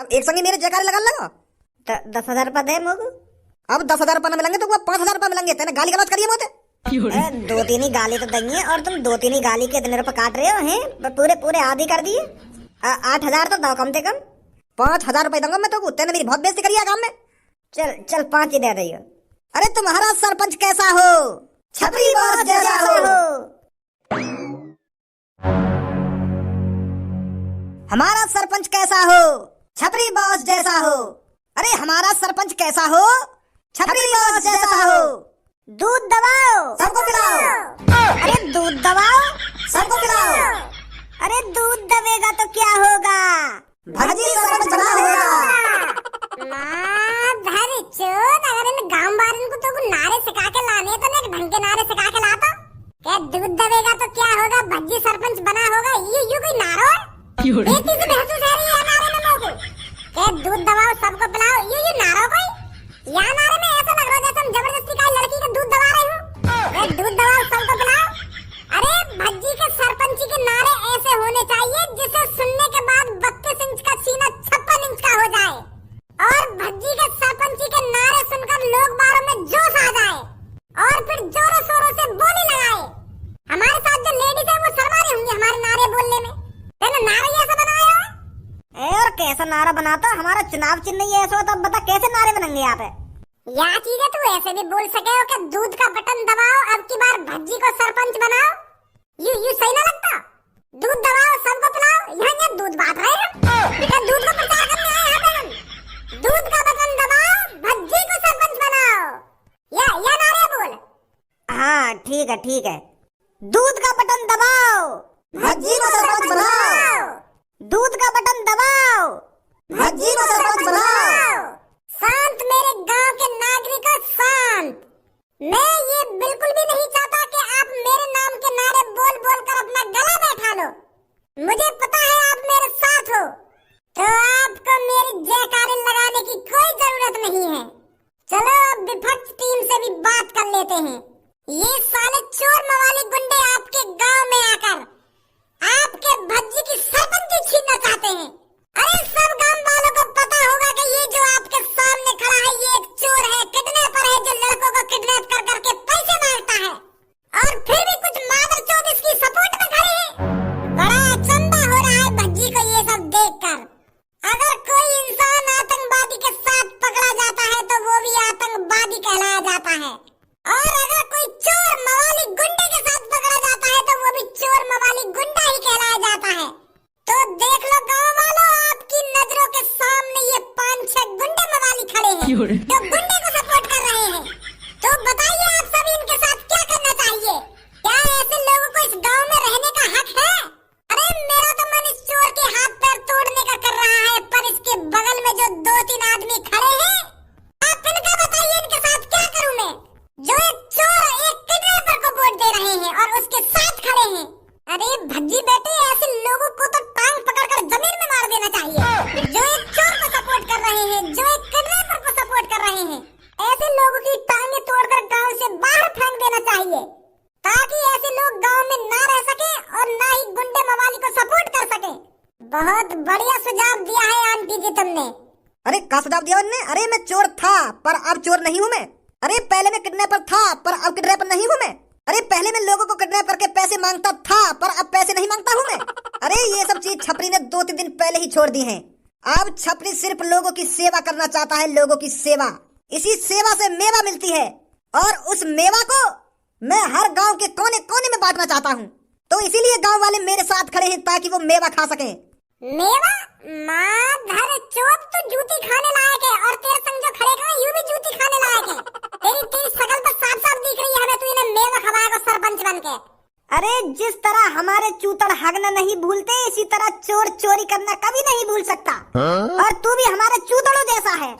अब एक संगे मेरे जयकारे लगा लगा। 10,000 रुपया दे मोगू। अब 10,000 रुपया मिलेंगे तो 5,000 रुपया मिलेंगे। तेने गाली गलौज करिए मोते। 2-3 ही गाली तो देंगे और तुम 2-3 ही गाली के इतने रुपए काट रहे हो हैं। पूरे पूरे आधी कर दिए। 8,000 तो दो कम से कम। 5,000 रुपए दूंगा मैं तो। तेने मेरी बहुत बेइज्जती करी है काम में। चल 5 ही दे रही हो। अरे तुम्हारा सरपंच कैसा हो? छपरी बॉस जैसा हो। हमारा सरपंच कैसा हो? छपरी बॉस जैसा हो। अरे हमारा सरपंच कैसा हो? छपरी बॉस जैसा हो। दूध दबाओ, सबको पिलाओ। अरे दूध दबाओ, सबको पिलाओ। अरे दूध दबेगा तो क्या होगा? भजी सरपंच बना होगा। माधर चोद, अगर इन गांव वालों को तो नारे सिखा के लाने तो ना ढंग के नारे सिखा के लाता। क्या दूध दबेगा तो क्या होगा? भज्जी सरपंच बना होगा। ये कोई नारा है? ये चीज महसूस है रही है नारे में लोगों को। क्या दूध दबाओ सबको पिलाओ, ये नारा कोई? यहाँ नारे में ऐसा लग रहा है जैसे हम जबरदस्ती का लड़की का दूध दबा रहे हो। दूध दबाओ सबको पिलाओ। अरे भज्जी के सरपंची के नारे ऐसे होने चाहिए जिसे सुनने के बाद 32 इंच का सीना 56 इंच का हो जाए और भज्जी के सरपंची के नारे सुनकर लोग बारों में जोश आ जाए और फिर जोरों शोरों से बोली लगाए। हमारे साथ जो लेडीज है वो शर्मा रही होंगी हमारे नारे बोलने में। तेने नारा ऐसा बनाया है? और कैसा नारा बनाता? हमारा चुनाव चिन्ह ही ऐसा होता। बता कैसे नारे बनेंगे यहाँ पे? या चीज है तू ऐसे भी बोल सके हो कि दूध का बटन दबाओ अब की बार भज्जी को सरपंच बनाओ। यू सही ना लगता? दूध दबाओ सबको पिलाओ। यहाँ दूध बांट रहे हैं। क्या दूध को प्रचार करने आए हैं हम? दूध का बटन दबाओ, भज्जी को सरपंच बनाओ। या नारे बोल। हाँ ठीक है। दूध का बटन दबाओ, भजी को सरपंच बनाओ। दूध का बटन दबाओ, भजी को सरपंच बनाओ। शांत मेरे गांव के नागरिकों, शांत। मैं ये बिल्कुल भी नहीं चाहता कि आप मेरे नाम के नारे बोल बोल कर अपना गला बैठा लो। मुझे पता है आप मेरे साथ हो, तो आपको मेरी जयकारे लगाने की कोई जरूरत नहीं है। चलो अब विपक्ष टीम से भी बात कर लेते हैं। ये साले चोर मवाली गुंडे आपके गांव में आकर आपके भज्जी की सरपंची छीनना चाहते हैं। अरे सब गांव वालों को पता होगा कि ये जो आपके सामने खड़ा है ये एक चोर है, किडनैपर है जो लड़कों को किडनैप कर करके पैसे मांगता है और फिर भी कुछ मादर चोद इसकी सपोर्ट में खड़े हैं। बड़ा अचंभा हो रहा है भज्जी को ये सब देखकर। अगर कोई इंसान आतंकवादी के साथ पकड़ा जाता है तो वो भी आतंकवादी कहलाया जाता है और अगर कोई चोर मवाली गुंडे के साथ पकड़ा जाता है तो वो भी चोर मवाली गुंडा ही कहलाया जाता है। तो देख लो गांव वालों, आपकी नजरों के सामने ये 5-6 गुंडे मवाली खड़े हैं जो गुंडे को सपोर्ट कर रहे हैं। तो बताइए आप सभी इनके साथ क्या करना चाहिए? क्या ऐसे लोगों को इस गांव में रहने का हक है? अरे मेरा तो मन इस चोर के हाथ पैर तोड़ने का कर रहा है, पर इसके बगल में जो 2-3 आदमी खड़े हैं आप इनका बताइए इनके साथ क्या करूं मैं? जो एक चोर एक किडनैपर को वोट दे रहे हैं और उसके साथ खड़े हैं। अरे भज्जी बेटे, ऐसे लोगों को तो टांग पकड़कर जमीन में मार देना चाहिए। जो एक चोर को सपोर्ट कर रहे हैं, जो एक किडनैपर को सपोर्ट कर रहे हैं, ऐसे लोगों की टांगें तोड़कर गांव से बाहर फेंक देना चाहिए ताकि ऐसे लोग गांव में ना रह सके और ना ही गुंडे मवाली को सपोर्ट कर सके। बहुत बढ़िया सुझाव दिया है आंटी जी तुमने। अरे क्या सुझाव दिया उन्होंने? अरे मैं चोर था पर अब चोर नहीं हूँ मैं। अरे पहले मैं किडनैपर था पर अब किडनैपर नहीं हूँ मैं। अरे पहले मैं लोगों को किडनैप करके पैसे मांगता था पर अब पैसे नहीं मांगता हूँ मैं। अरे ये सब चीज छपरी ने 2-3 दिन पहले ही छोड़ दी हैं। अब छपरी सिर्फ लोगों की सेवा करना चाहता है, लोगों की सेवा। इसी सेवा से मेवा मिलती है और उस मेवा को मैं हर गांव के कोने कोने में बांटना चाहता हूँ। तो इसीलिए गांव वाले मेरे साथ खड़े हैं ताकि वो मेवा खा सकें। मेवा? माधर चोद, तू जूती खाने लायक है और तेरे संग जो खड़े हैं यूं भी जूती खाने लायक है। तेरी शकल तो साफ-साफ दिख रही है हमें तू इन्हें मेवा खवाएगा सरपंच बनके। अरे जिस तरह हमारे चूतड़ हगना नहीं भूलते इसी तरह चोर चोरी करना कभी नहीं भूल सकता। और तू भी हमारे चूतड़ों जैसा है।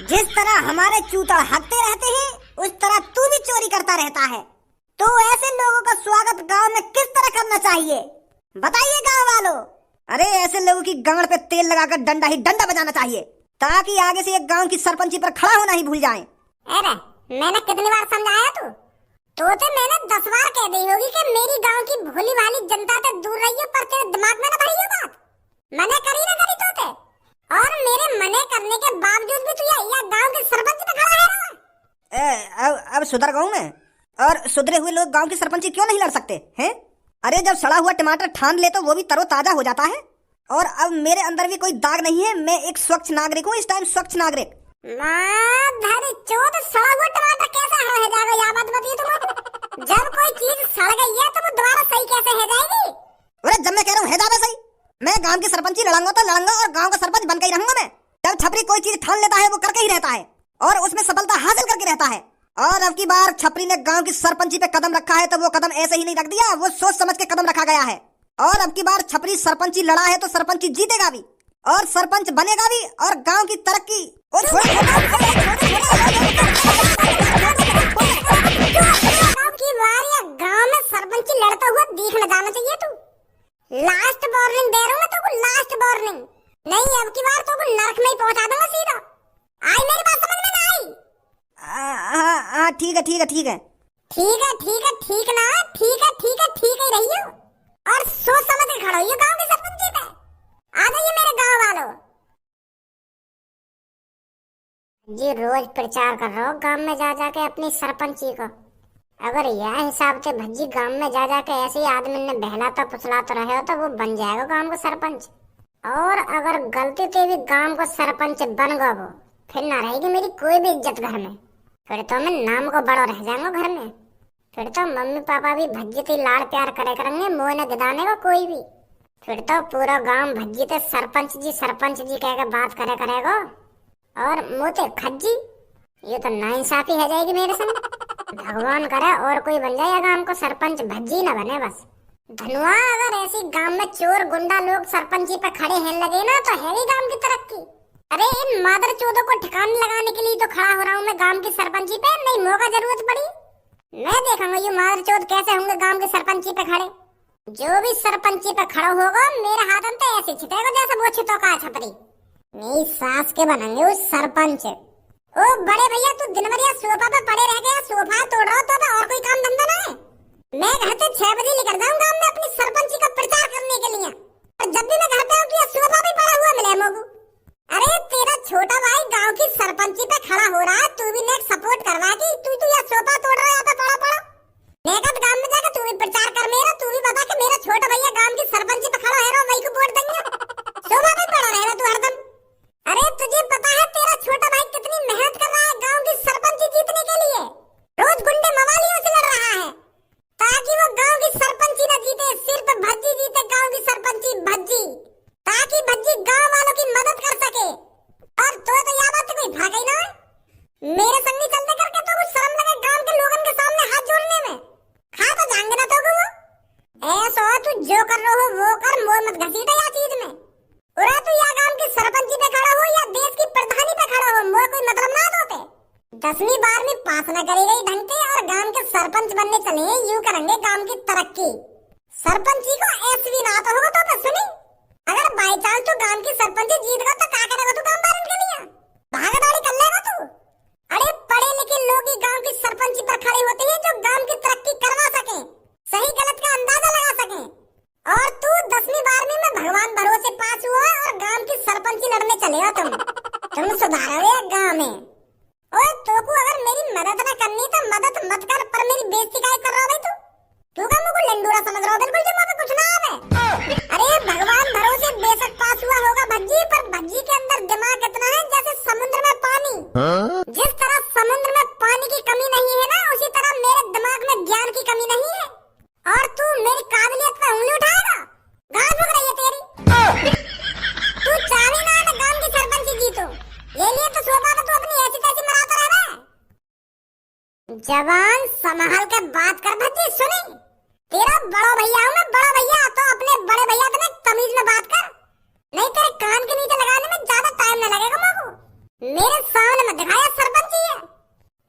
जिस तरह हमारे चूतड़ हगते रहते हैं उस तरह तू भी चोरी करता रहता है। तो ऐसे लोगों का स्वागत गांव में किस तरह करना चाहिए बताइए गांव वालों? अरे ऐसे लोगों की गांड पे तेल लगाकर डंडा ही डंडा बजाना चाहिए ताकि आगे से एक गांव की सरपंची पर खड़ा होना ही भूल जाएं। अरे मैंने कितनी बार समझाया तो मैंने 10 बार कह दी होगी कि मेरी गांव की भोली भाली जनता से दूर रहिए, पर तेरे दिमाग में ना भरी हो बात। मैंने करी ना करी तो और मेरे मने करने के बावजूद भी तू ये गांव के सरपंच पे खड़ा है। अब सुधर गया हूं मैं। और सुधरे हुए लोग गांव की सरपंची क्यों नहीं लड़ सकते हैं? अरे जब सड़ा हुआ टमाटर ठान ले तो वो भी तरोताजा हो जाता है। और अब मेरे अंदर भी कोई दाग नहीं है, मैं एक स्वच्छ नागरिक हूँ, इस टाइम स्वच्छ नागरिक। माधर चोद, सड़ा हुआ टमाटर कैसे रह जाएगा? यह बात बताइए तुम। जब कोई चीज सड़ गई है तो वो दोबारा सही कैसे हो जाएगी? अरे जब मैं कह रहा हूँ है जावे सही, मैं गांव की सरपंची लड़ूंगा तो लड़ूंगा और गांव का सरपंच बनकर ही रहूंगा मैं। जब छपरी कोई चीज ठान लेता है वो करके ही रहता है और उसमें सफलता हासिल करके रहता है। और अब की बार छपरी ने गांव की सरपंची पे कदम रखा है तो वो कदम ऐसे ही नहीं रख दिया, वो सोच समझ के कदम रखा गया है। और अब की बार छपरी सरपंची लड़ा है तो सरपंची जीतेगा भी और सरपंच बनेगा भी और गांव की तरक्की। गांव में सरपंची लड़ता हुआ दिख न जाना चाहिए तू। लास्ट वार्निंग दे रहा हूँ मैं तुमको, लास्ट वार्निंग। नहीं अब की बार तुमको नरक में ही पहुंचा दूंगा सीधा। आई मेरी बात समझ में ना आई? हाँ ठीक है ठीक है ठीक है ठीक है ठीक है ठीक ना, ठीक है ठीक है ठीक ही रही हो और सोच समझ के खड़ा हो गांव के सरपंच पे। आ जाइए मेरे गांव वालों जी, रोज प्रचार कर रहा हो गांव में जा जाके अपनी सरपंची को। अगर यह हिसाब से भज्जी गांव में जा जाके ऐसे ही आदमी ने बहलाता फुसलाता रहे हो तो वो बन जाएगा गांव का सरपंच। और अगर गलती से भी गांव का सरपंच बन गया वो, फिर ना रहेगी मेरी कोई भी इज्जत घर में। फिर तो मैं नाम को बड़ा रह जाऊंगा घर में। फिर तो मम्मी पापा भी भज्जी से लाड़ प्यार करे करेंगे, मुँह न गिदाने को कोई भी। फिर तो पूरा गांव भज्जी से सरपंच जी कह के बात करे करेगा और मुँह से खज्जी। ये तो नाइंसाफी है जाएगी मेरे संग। भगवान करे और कोई बन जाए गांव को सरपंच, भज्जी न बने बस। धनुआ अगर ऐसी गांव में चोर गुंडा लोग सरपंची पे खड़े हैं लगे ना तो है ही गांव की तरक्की। अरे इन मादर चोदों को ठिकाने लगाने के लिए तो खड़ा हो रहा हूँ मैं गांव की सरपंची पे। नहीं मौका जरूरत पड़ी मैं देखूंगा ये मादर चोद कैसे होंगे गांव की सरपंची पे खड़े। जो भी सरपंची पे खड़ा होगा मेरे हाथ में तो ऐसे छिटेगा जैसे वो छिटो का छपरी। मेरी सास के बनेंगे उस सरपंच। ओ बड़े भैया तू दिन भर सोफा पे पड़े रह गया, सोफा तोड़ रहा तो और कोई काम धंधा ना है? मैं घर से 6 बजे निकल जाऊँ गांव में अपनी सरपंची का प्रचार करने के लिए और जब भी मैं घर पे आऊँ तो सोफा भी पड़ा हुआ मिले मोगू। अरे तेरा छोटा भाई गांव की सरपंची पे खड़ा हो रहा है, तू भी नेक सपोर्ट करवा की तू यह सोफा तोड़ रहा है यहाँ पे पड़ा पड़ा। नेकत गांव में जाकर तू भी प्रचार कर मेरा, तू भी बता कि मेरा छोटा भैया गांव की सरपंची पे खड़ा है वही को वोट देंगे। सोफा पे पड़ा रहेगा तू हरदम। अरे तुझे पता है तेरा छोटा भाई कितनी मेहनत कर रहा है गांव की सरपंची जीतने के लिए? रोज गुंडे मवालियों से लड़ रहा है ताकि वो गांव की सरपंची न जीते, सिर्फ भज्जी जीते गांव की सरपंची भज्जी, ताकि भज्जी गांव वालों की मदद कर सके। और तो यह बात कोई भाग ही ना है मेरे संग नहीं चलते करके तो कुछ शर्म लगे गांव के लोगों के सामने हाथ जोड़ने में। खा तो जाएंगे ना तो वो ऐसा तू जो कर रहा हो वो कर, मोर मत घसीटा या चीज में। उरा तू या गांव की सरपंची पे खड़ा हो या देश की प्रधानी पे खड़ा हो, मोर कोई मतलब ना होते। 10वीं 12वीं पास न करी गई ढंग से और गांव के सरपंच बनने चले यूं करेंगे गांव की तरक्की। सरपंची को ऐसे भी ना आता होगा तो सुनी, अगर बाई चांस तू गांव की सरपंची जीत गया तो क्या करेगा तू काम बारन के लिए? भागदौड़ी कर लेगा तू? अरे पढ़े लिखे लोग ही गांव की सरपंची पर खड़े होते हैं जो गांव की तरक्की करवा सके, सही गलत का अंदाजा लगा सके। और तू 10वीं 12वीं में भगवान भरोसे पास हुआ और गांव की सरपंची लड़ने चले हो तुम सुधारोगे गांव में। और तो को अगर मेरी मदद न करनी तो मदद मत कर, पर मेरी बेइज्जती काहे कर रहा है भाई तू का मुझे लंडूरा समझ रहा हो बिल्कुल जो मुझे कुछ ना आवे। अरे भगवान भरोसे बेशक पास हुआ होगा भज्जी, पर भज्जी के अंदर दिमाग इतना है जैसे समुद्र में पानी। जिस तरह समुद्र में पानी की कमी नहीं है ना, उसी तरह मेरे दिमाग में ज्ञान की कमी नहीं है। और तू मेरी काबिलियत पे उंगली उठाएगा? गांव भुग रही है तेरी। तू चाहे ना तो गांव की सरपंची जीतो, ये लिए तो सोफा पे तू अपनी ऐसी तैसी मराता रह रहा है। जवान संभाल के बात कर भज्जी, सुनी तेरा बड़ा भैया हूँ मैं, बड़ा भैया तो अपने बड़े भैया से तमीज में बात कर, नहीं तेरे कान के नीचे लगाने में ज्यादा टाइम न लगेगा मोगू। मेरे सामने मत दिखाया सरपंची है,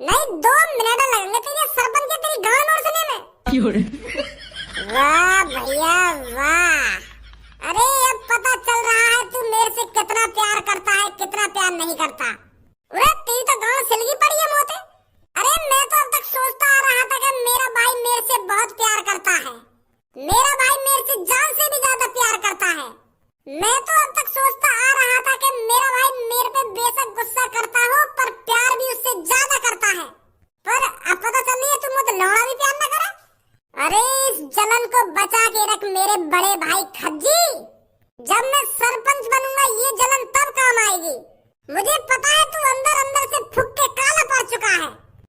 नहीं 2 मिनट लगेंगे तेरे सरपंच तेरी गान और सुने में। वाह भैया वाह, अरे अब पता चल रहा है तू मेरे से कितना प्यार करता है कितना प्यार नहीं करता। अरे तेरी तो गांव सिलगी पड़ी है मोते। अरे मैं तो अब तक सोचता आ रहा था कि मेरा भाई मेरे से बहुत प्यार करता है, मेरा भाई मेरे से जान से भी ज्यादा प्यार करता है। मैं तो अब तक सोचता आ रहा था कि मेरा बचा के रख मेरे बड़े भाई खज्जी। जब मैं सरपंच बनूंगा ये जलन तब काम आएगी। मुझे पता है तू अंदर अंदर से फूक के काला पड़ चुका है,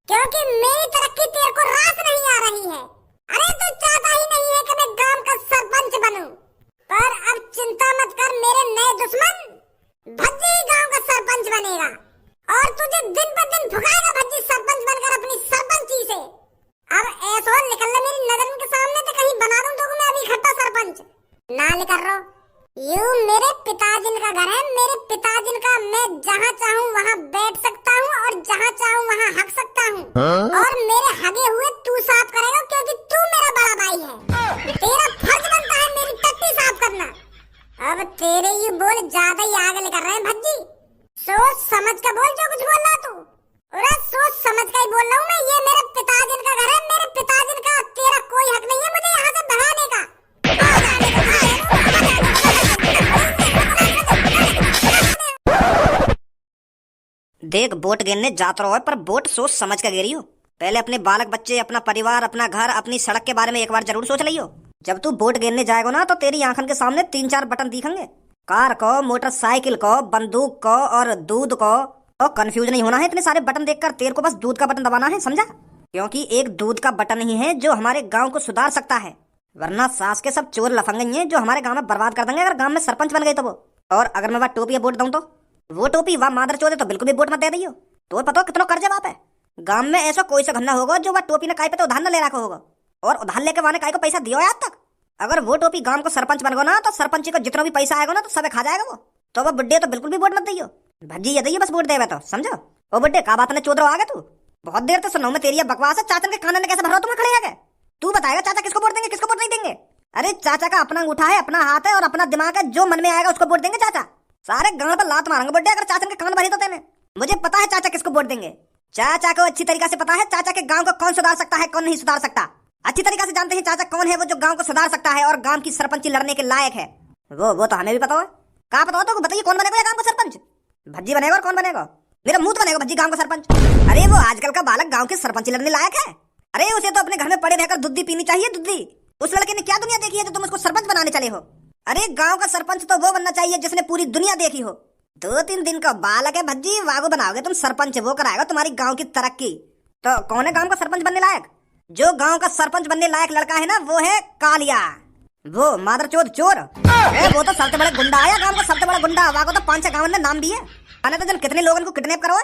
क्योंकि मेरी तरक्की तेरे को रास नहीं आ रही है। अरे तू चाहता ही नहीं है कि मैं गांव का सरपंच बनूं, पर अब चिंता मत कर मेरे नए दुश्मन, भज्जी गांव का सरपंच बनेगा और तुझे दिन पर दिन भुगाएगा भज्जी सरपंच बनकर अपनी सरपंची से। अब ऐसा निकल ले मेरी नजर के सामने तो कहीं बना दूं तो मैं अभी इकट्ठा सरपंच ना निकल रहा। यू मेरे पिताजी का घर है, मेरे पिताजी का, मैं जहाँ चाहूँ वहाँ बैठ सकता हूँ और जहाँ चाहूँ वहाँ हक सकता हूँ। और मेरे हगे हुए तू साफ करेगा क्योंकि तू मेरा बड़ा भाई है। तेरा फर्ज बनता है मेरी टट्टी साफ करना। अब तेरे ये बोल ज्यादा ही आगे लेकर रहे हैं भज्जी। सोच समझ कर बोल जो कुछ बोल रहा तू। अरे सोच समझ कर ही बोल रहा हूँ मैं। ये मेरे पिताजी का घर है, मेरे पिताजी का, तेरा कोई हक नहीं है मुझे यहाँ से भगाने का। देख वोट गिरने जाता रहो पर वोट सोच समझ कर गिरी हो। पहले अपने बालक बच्चे, अपना परिवार, अपना घर, अपनी सड़क के बारे में एक बार जरूर सोच लियो। जब तू वोट गिरने जाएगा ना तो तेरी आंखन के सामने 3-4 बटन दिखेंगे, कार को, मोटरसाइकिल को, बंदूक को और दूध को। और कंफ्यूज नहीं होना है इतने सारे बटन देखकर, तेरे को बस दूध का बटन दबाना है, समझा? क्योंकि एक दूध का बटन ही है जो हमारे गाँव को सुधार सकता है, वरना सास के सब चोर लफंगे हैं जो हमारे गाँव में बर्बाद कर देंगे अगर गाँव में सरपंच बन गए तो वो। और अगर मैं वह टोपी वोट दूं तो वो टोपी वह मादर चोदे तो बिल्कुल भी वोट मत दे दियो। तो पता कितना कर्जा बाप है गांव में, ऐसा कोई सा घन्ना होगा जो वह टोपी ने काय पे तो उधार न ले रखा होगा, और उधार लेके वाने काय को पैसा दियो आज तक। अगर वो टोपी गांव को सरपंच बन गो ना तो सरपंच को जितना भी पैसा आएगा ना तो सब खा जाएगा वो। तो वह बुड्ढे तो बिल्कुल भी वोट मत दियो, भज्जी ये दी बस वोट देवे तो, समझो? वो बुड्ढे का बात ने चोदरो आ गए तू। बहुत देर तो सुनो मैं तेरी बकवास है। चाचा के कान ने कैसे भरो तुम्हें खड़े आ गए? तू बताएगा चाचा किसको वोट देंगे किसको वोट नहीं देंगे? अरे चाचा का अपना अंगूठा है, अपना हाथ है और अपना दिमाग है, जो मन में आएगा उसको वोट देंगे चाचा। सारे गांव पर लात मारेंगे बुड्ढे अगर चाचा के कान भरे तो तेने। मुझे पता है चाचा किसको वोट देंगे, चाचा को अच्छी तरीके से पता है चाचा के गांव को कौन सुधार सकता है कौन नहीं सुधार सकता। अच्छी तरीके से जानते हैं चाचा कौन है वो जो गांव को सुधार सकता है और गांव की सरपंची लड़ने के लायक है। वो तो हमें भी पता है। कहाँ पता हो तो बताइए कौन बनेगा गांव का सरपंच? भज्जी बनेगा और कौन बनेगा? मेरा मुंह बनेगा भज्जी गांव का सरपंच। अरे वो आजकल का बालक गांव की सरपंची लड़ने लायक है? अरे उसे तो अपने घर में पड़े रहकर दूध पीनी चाहिए, दूधी। उस लड़के ने क्या दुनिया देखी है जो तुम उसको सरपंच बनाने चले हो? अरे गांव का सरपंच तो वो बनना चाहिए जिसने पूरी दुनिया देखी हो। 2-3 दिन का बालक है भज्जी, वागो बनाओगे तुम सरपंच, वो कराएगा तुम्हारी गांव की तरक्की। तो कौन है गांव का सरपंच बनने लायक? जो गांव का सरपंच बनने लायक लड़का है ना वो है कालिया, वो मादरचोद चोर। वो तो सबसे बड़ा गुंडा आया गांव का, सबसे बड़ा गुंडा। वागो तो 5-6 गांव में नाम भी है। अने तो जन कितने लोगों को किडनैप करो है,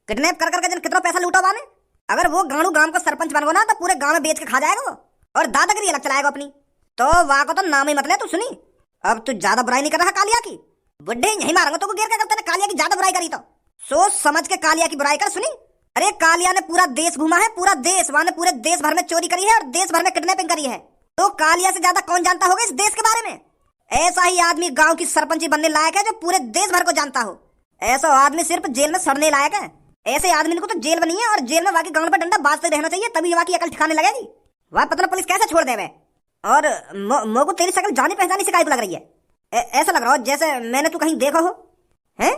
किडनैप कर करके जन कितना पैसा लूटो वाने। अगर वो गांव गांव का सरपंच बन गो ना तो पूरे गांव में बेच के खा जाएगा वो, और दादागिरी अलग चलाएगा अपनी। तो वागो तो नाम ही मत ले तू। सुनी अब तू ज्यादा बुराई नहीं कर रहा कालिया की, बुड्ढे यही मारेंगे तो गिर क्या करते हैं। कालिया की ज्यादा बुराई करी तो सोच समझ के कालिया की बुराई कर। सुनी अरे कालिया ने पूरा देश घूमा है, पूरा देश, वहां ने पूरे देश भर में चोरी करी है और देश भर में किडनैपिंग करी है। तो कालिया से ज्यादा कौन जानता होगा इस देश के बारे में? ऐसा ही आदमी गांव की सरपंची बनने लायक है जो पूरे देश भर को जानता हो। ऐसा आदमी सिर्फ जेल में सड़ने लायक है। ऐसे आदमी को तो जेल बनी है और जेल में बाकी गांव पर डंडा बाजते रहना चाहिए, तभी वहां की अकल ठिकाने लगेगी। वह पता पुलिस कैसे छोड़ देवे। और मोको तेरी शकल जानी पहचानी शिकायत लग रही है। ऐसा लग रहा हो जैसे मैंने तू कहीं देखा हो हैं?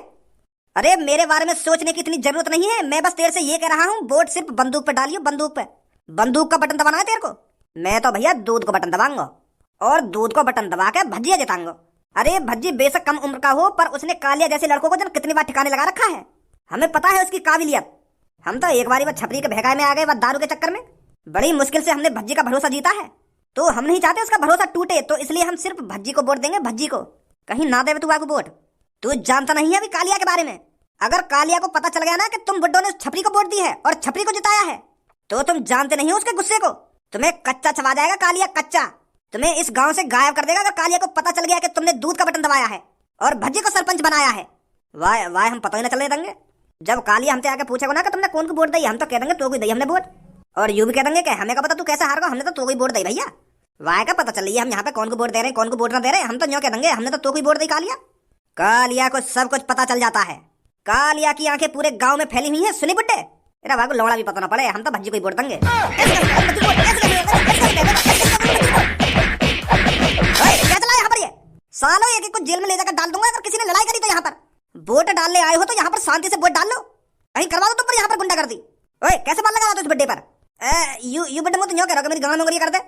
अरे मेरे बारे में सोचने की इतनी जरूरत नहीं है। मैं बस तेरे से ये कह रहा हूँ वोट सिर्फ बंदूक पे डालियो, बंदूक पे। बंदूक का बटन दबाना है तेरे को। मैं तो भैया दूध को बटन दबाऊंगा और दूध को बटन दबा के भज्जिया जिताऊंगा। अरे भज्जी बेशक कम उम्र का हो पर उसने कालिया जैसे लड़कों को जन कितनी बार ठिकाने लगा रखा है। हमें पता है उसकी काबिलियत। हम तो एक बारी वह छपरी के भगाए में आ गए, वह दारू के चक्कर में। बड़ी मुश्किल से हमने भज्जी का भरोसा जीता है, तो हम नहीं चाहते उसका भरोसा टूटे, तो इसलिए हम सिर्फ भज्जी को वोट देंगे, भज्जी को। कहीं ना देवे तू आगू वोट। तू जानता नहीं है अभी कालिया के बारे में। अगर कालिया को पता चल गया ना कि तुम बुड्ढों ने छपरी को वोट दी है और छपरी को जिताया है, तो तुम जानते नहीं हो उसके गुस्से को। तुम्हें कच्चा छवा जाएगा कालिया, कच्चा। तुम्हें इस गांव से गायब कर देगा अगर कालिया को पता चल गया कि तुमने दूध का बटन दबाया है और भज्जी को सरपंच बनाया है। वाह वाह, हम पता ही ना चलने देंगे। जब कालिया हमसे आके पूछेगा ना कि तुमने कौन को वोट दी, हम तो कह देंगे तो कोई दी हमने वोट, और यूं भी कह देंगे कि हमें का पता तू कैसे हार गो, हमने तो कोई वोट दी भैया। वाह का पता चल रही है हम यहाँ पे कौन को वोट दे रहे हैं कौन को वोट ना दे रहे हैं। हम तो न्यों कह देंगे हमने तो कोई वोट दी कालिया। कालिया को सब कुछ पता चल जाता है। कालिया की आंखें पूरे गांव में फैली हुई हैं। सुनी बुड्ढे, तेरा भाग लौड़ा भी पता ना पड़े, हम तो भज्जी को ही वोट देंगे। क्या चला यहाँ पर ये सालों, एक एक को जेल में ले जाकर डाल दूंगा अगर किसी ने लड़ाई करी तो। यहाँ पर वोट डालने आए हो तो यहाँ पर शांति से वोट डाल लो, कहीं करवा दो तुम पर यहाँ पर गुंडा कर दी। ओए कैसे बाल लगा दो इस बुड्ढे पर? यू बुड्ढे मुझे न्यों कह रहा मेरी गांव में कर दे।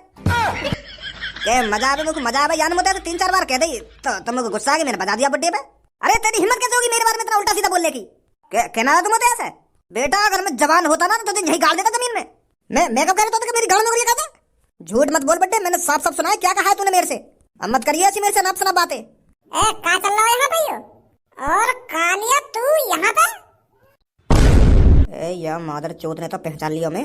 के मजा आवे मुझको मजा आवे यान मुझे तो 3-4 बार कह दई तो मुझको गुस्सा आ गया मैंने बजा दिया बर्थडे पे। अरे तेरी हिम्मत कैसे होगी मेरे बारे में इतना उल्टा सीधा बोलने की? कहना है तुम मुझे ऐसे? बेटा अगर मैं जवान होता ना तो तुझे यही गाड़ देता जमीन में। मैं कब कह रहा था कि मेरी गाड़ नौकरी कहता? झूठ मत बोल बड्डे, मैंने साफ साफ सुना है क्या कहा है तूने मेरे से। अब मत करिए ऐसी मेरे से नाप सना बातें। ए कहाँ चल रहा है यहाँ पे? और कालिया तू यहाँ पे? ए या मादर चौथ ने तो पहचान लिया मैं।